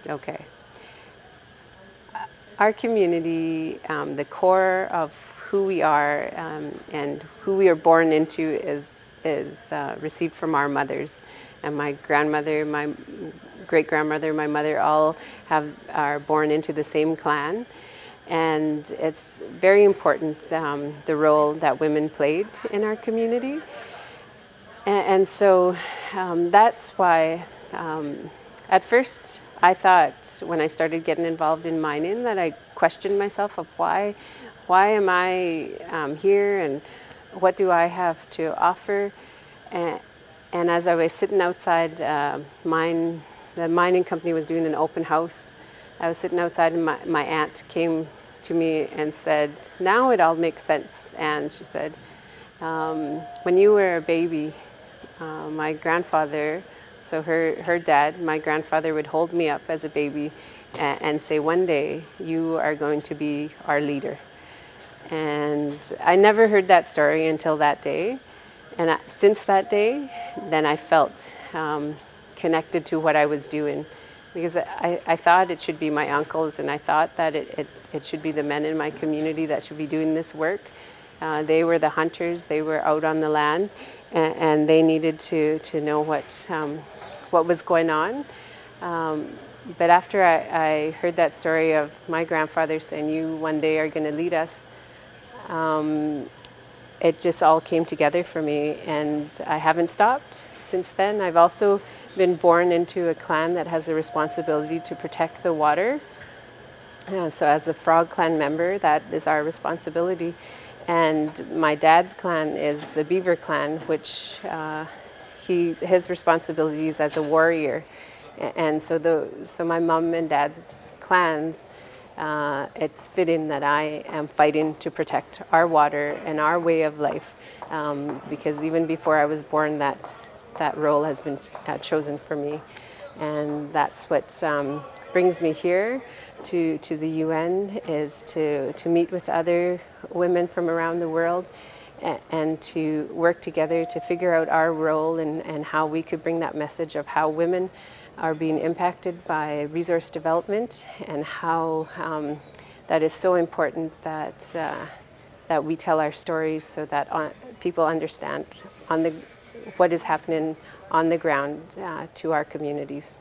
Okay. Our community, the core of who we are and who we are born into is received from our mothers. And my grandmother, my great-grandmother, my mother all are born into the same clan. And it's very important, the role that women played in our community. And so that's why at first I thought when I started getting involved in mining that I questioned myself of why am I here and what do I have to offer. And as I was sitting outside the mining company was doing an open house. I was sitting outside and my aunt came to me and said, "Now it all makes sense." And she said, "When you were a baby, my grandfather, so her dad, my grandfather would hold me up as a baby and say, 'One day you are going to be our leader.'" And I never heard that story until that day. And since that day, then I felt connected to what I was doing. Because I thought it should be my uncles, and I thought that it should be the men in my community that should be doing this work. They were the hunters, they were out on the land, and they needed to know what was going on. But after I heard that story of my grandfather saying, "You one day are going to lead us," it just all came together for me, and I haven't stopped since then. I've also been born into a clan that has the responsibility to protect the water. So as a Frog Clan member, that is our responsibility. And my dad's clan is the Beaver Clan, which his responsibilities as a warrior. And so my mom and dad's clans, it's fitting that I am fighting to protect our water and our way of life, because even before I was born, that role has been chosen for me. And that's what brings me here to the UN, is to meet with other women from around the world and to work together to figure out our role and how we could bring that message of how women are being impacted by resource development, and how that is so important that we tell our stories so that people understand what is happening on the ground to our communities.